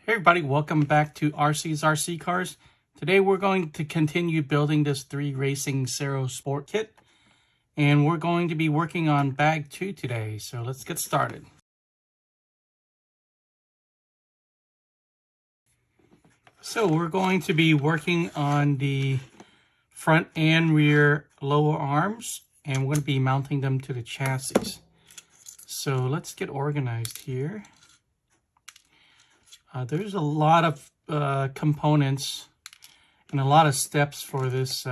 Hey everybody, welcome back to RC's RC Cars. Today we're going to continue building this 3Racing Cero Sport Kit, and we're going to be working on bag 2 today, so let's get started. So we're going to be working on the front and rear lower arms, and we're going to be mounting them to the chassis. So let's get organized here. There's a lot of components and a lot of steps for this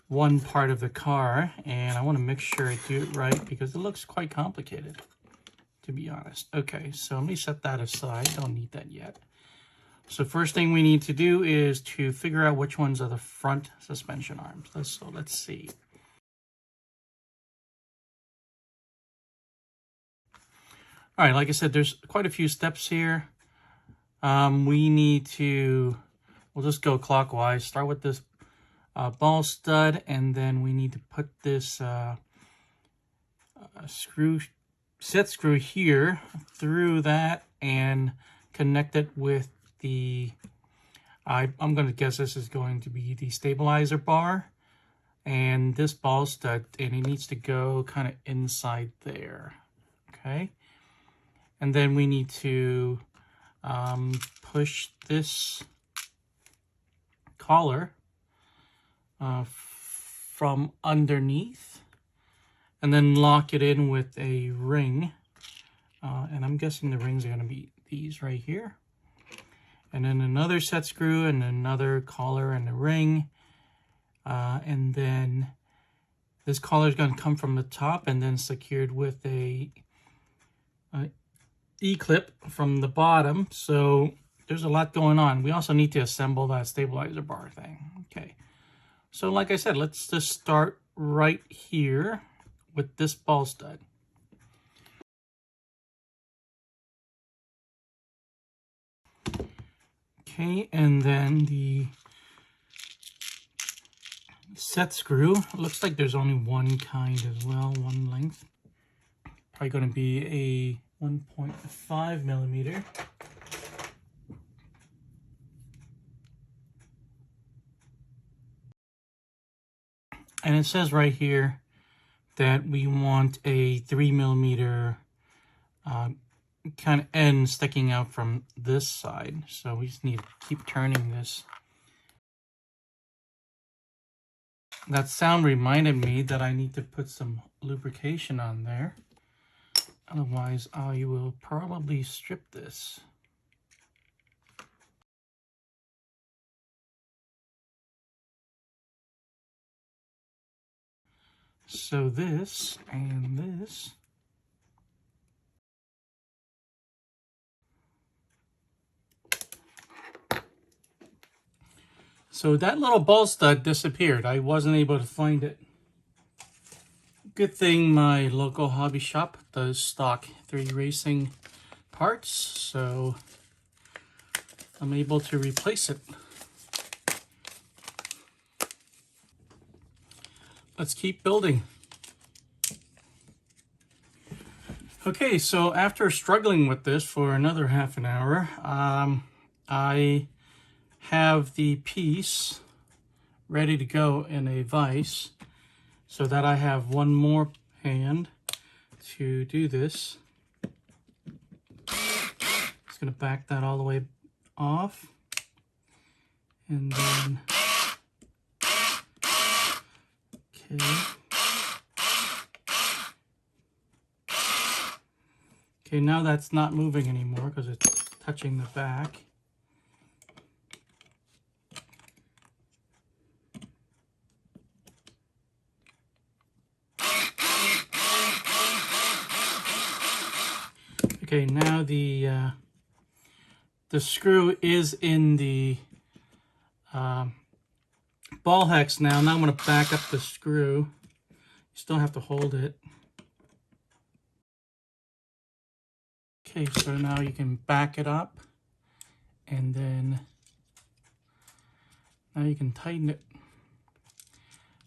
one part of the car, and I want to make sure I do it right because it looks quite complicated, to be honest. Okay, so let me set that aside. Don't need that yet. So first thing we need to do is to figure out which ones are the front suspension arms. Let's see. All right, like I said, there's quite a few steps here. We'll just go clockwise. Start with this ball stud, and then we need to put this set screw here through that and connect it with the, I'm going to guess this is going to be the stabilizer bar, and this ball stud, and it needs to go kind of inside there, okay? And then we need to push this collar from underneath and then lock it in with a ring. And I'm guessing the rings are going to be these right here. And then another set screw and another collar and a ring. And then this collar is going to come from the top and then secured with a E-clip from the bottom. So there's a lot going on. We also need to assemble that stabilizer bar thing. Okay, so like I said, let's just start right here with this ball stud. Okay, and then the set screw, looks like there's only one kind as well, one length. Probably going to be a 1.5 millimeter. And it says right here that we want a 3 millimeter kind of end sticking out from this side. So we just need to keep turning this. That sound reminded me that I need to put some lubrication on there. Otherwise, I will probably strip this. So this and this. So that little ball stud disappeared. I wasn't able to find it. Good thing my local hobby shop does stock 3Racing parts, so I'm able to replace it. Let's keep building. Okay, so after struggling with this for another half an hour, I have the piece ready to go in a vise, so that I have one more hand to do this. Just gonna back that all the way off, and then okay, now that's not moving anymore because it's touching the back. Okay, now the screw is in the ball hex now. Now I'm going to back up the screw. You still have to hold it. Okay, so now you can back it up, and then now you can tighten it.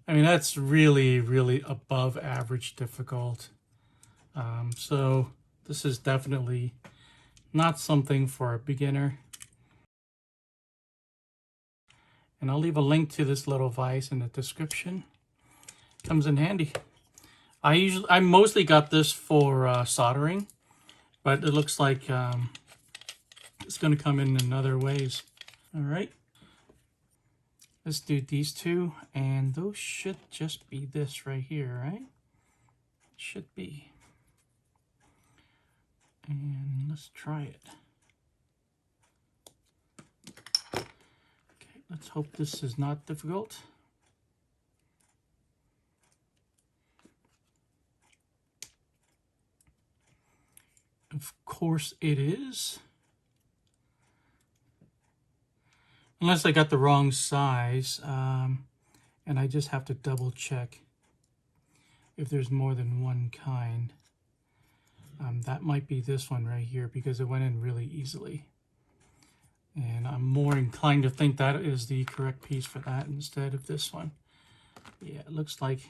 I mean, that's really, really above average difficult. So this is definitely not something for a beginner. And I'll leave a link to this little vise in the description. Comes in handy. I mostly got this for soldering, but it looks like it's going to come in other ways. All right. Let's do these two, and those should just be this right here, right? Should be. And let's try it. Okay, let's hope this is not difficult. Of course it is. Unless I got the wrong size, and I just have to double check if there's more than one kind. That might be this one right here because it went in really easily. And I'm more inclined to think that is the correct piece for that instead of this one. Yeah, it looks like...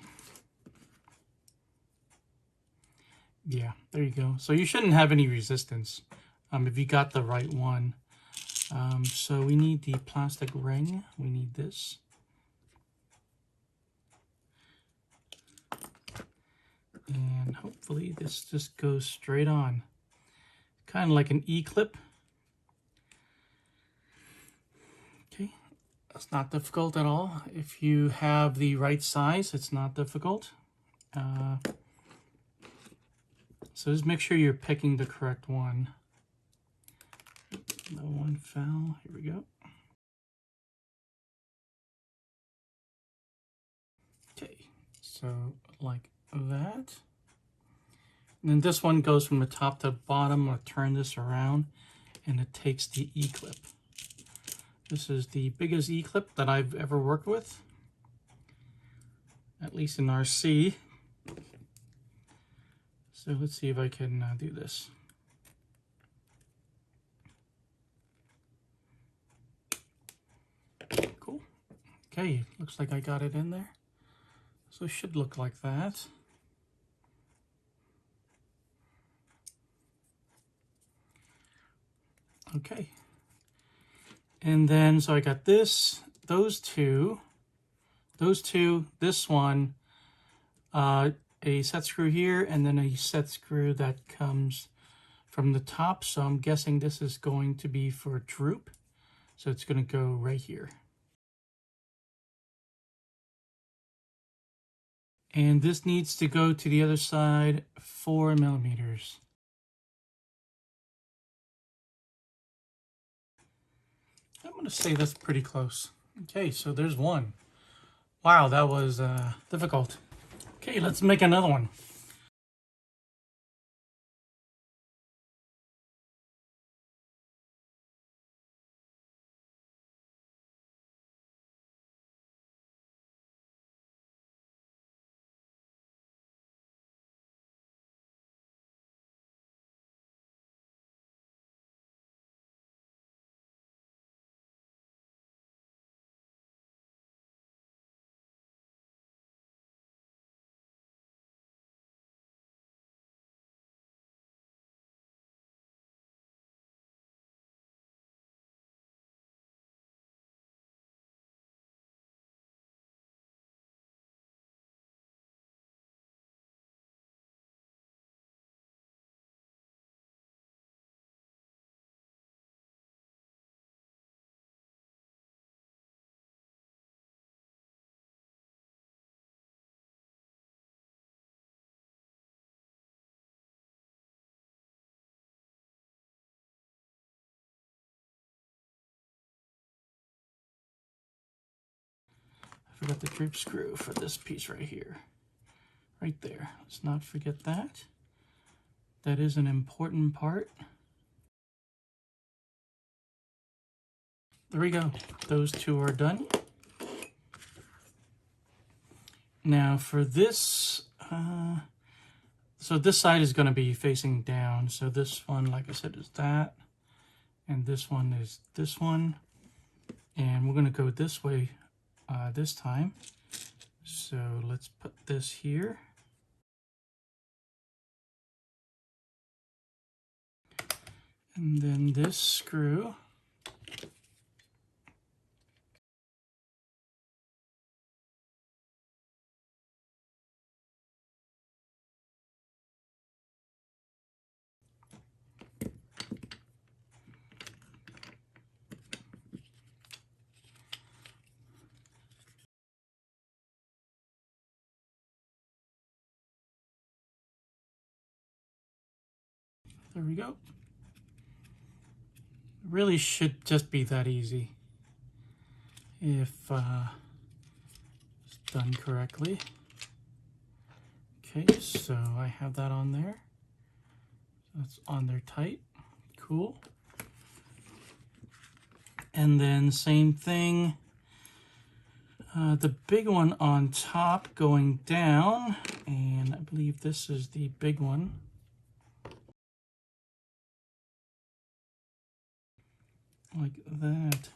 Yeah, there you go. So you shouldn't have any resistance if you got the right one. So we need the plastic ring. We need this. And hopefully this just goes straight on. Kind of like an E-clip. Okay, that's not difficult at all. If you have the right size, it's not difficult. So just make sure you're picking the correct one. No one fell. Here we go. Okay, so like that. And then this one goes from the top to the bottom. I'll turn this around and it takes the E-clip. This is the biggest E-clip that I've ever worked with, at least in RC. So let's see if I can do this. Cool. Okay, looks like I got it in there. So it should look like that. Okay. And then, so I got this, those two, this one, a set screw here, and then a set screw that comes from the top. So I'm guessing this is going to be for droop. So it's going to go right here. And this needs to go to the other side 4 millimeters. I'm going to say that's pretty close. Okay, so there's one. Wow, that was difficult. Okay, let's make another one. I forgot the droop screw for this piece right here. Right there. Let's not forget that. That is an important part. There we go. Those two are done. Now for this, so this side is going to be facing down. So this one, like I said, is that. And this one is this one. And we're going to go this way this time. So let's put this here. And then this screw. There we go. Really should just be that easy if it's done correctly. Okay, so I have that on there. That's on there tight. Cool. And then same thing, the big one on top going down, and I believe this is the big one. Like that.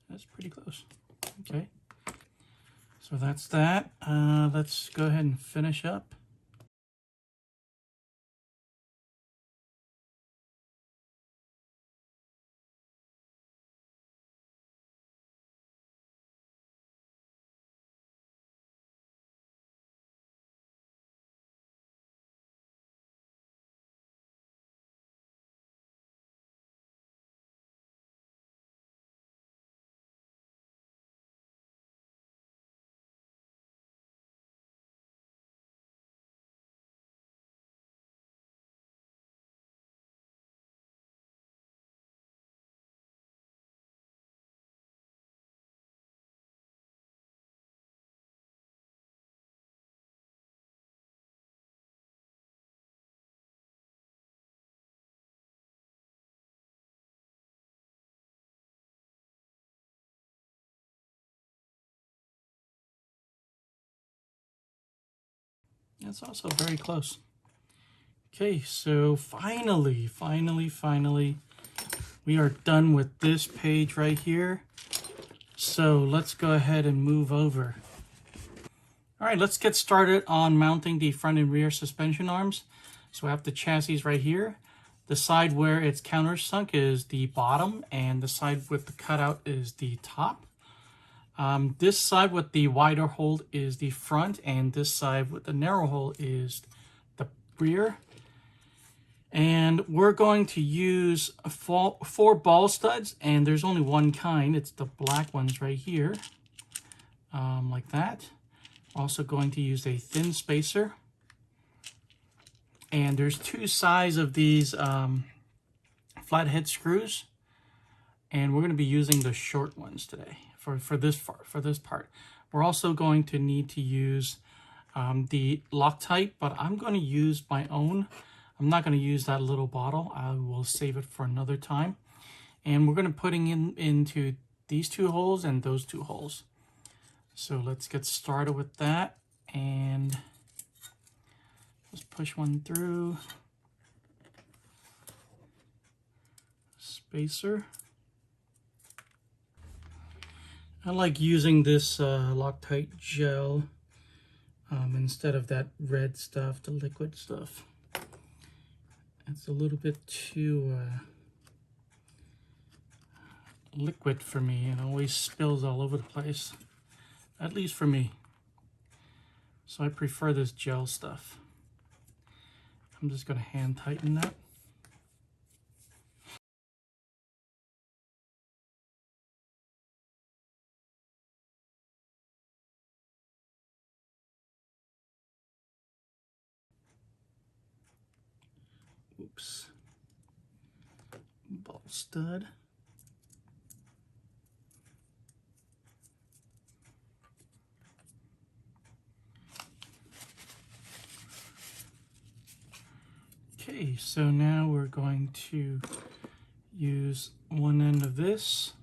That's pretty close. Okay. So that's that. Let's go ahead and finish up. That's also very close. Okay, so finally, we are done with this page right here. So let's go ahead and move over. All right, let's get started on mounting the front and rear suspension arms. So I have the chassis right here. The side where it's countersunk is the bottom, and the side with the cutout is the top. This side with the wider hole is the front, and this side with the narrow hole is the rear. And we're going to use four ball studs, and there's only one kind. It's the black ones right here, like that. Also going to use a thin spacer. And there's two sides of these flathead screws, and we're going to be using the short ones today for this part. We're also going to need to use the Loctite, but I'm going to use my own. I'm not going to use that little bottle. I will save it for another time. And we're going to putting into these two holes and those two holes. So let's get started with that, and just push one through. Spacer. I like using this Loctite gel instead of that red stuff, the liquid stuff. It's a little bit too liquid for me, and always spills all over the place, at least for me. So I prefer this gel stuff. I'm just going to hand tighten that. Oops. Ball stud. Okay, so now we're going to use one end of this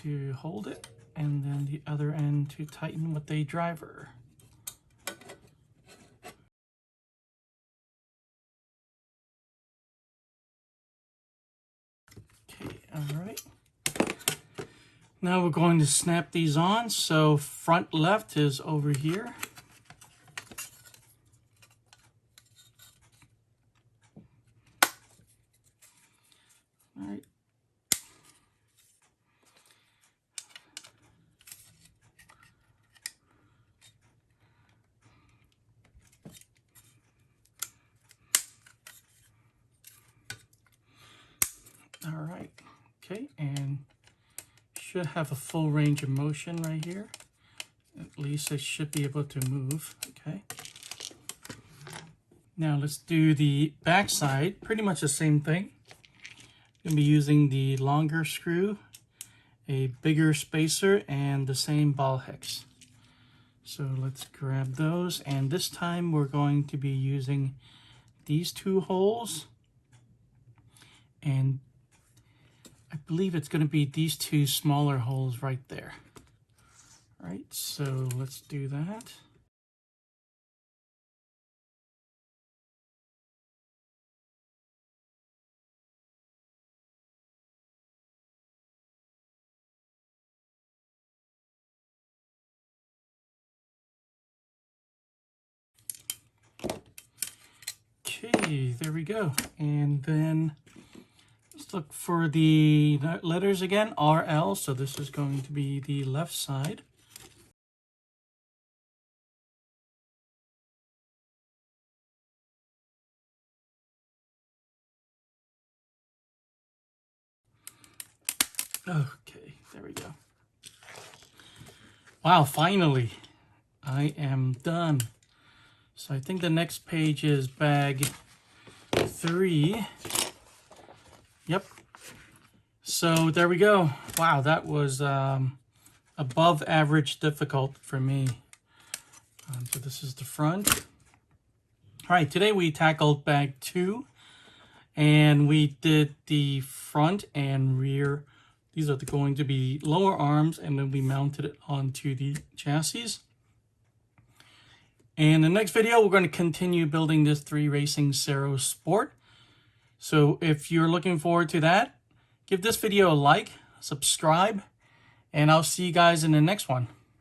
to hold it, and then the other end to tighten with a driver. All right. Now we're going to snap these on. So front left is over here. All right. All right. Okay, and should have a full range of motion right here. At least I should be able to move. Okay. Now let's do the back side. Pretty much the same thing. Going to be using the longer screw, a bigger spacer, and the same ball hex. So let's grab those, and this time we're going to be using these two holes, and I believe it's going to be these two smaller holes right there. All right, so let's do that. Okay, there we go. And then let's look for the letters again, RL. So this is going to be the left side. Okay, there we go. Wow, finally, I am done. So I think the next page is bag 3. Yep. So there we go. Wow, that was above average difficult for me. So this is the front. All right, today we tackled bag 2, and we did the front and rear. These are going to be lower arms, and then we mounted it onto the chassis. And in the next video, we're going to continue building this 3Racing Cero Sport. So if you're looking forward to that, give this video a like, subscribe, and I'll see you guys in the next one.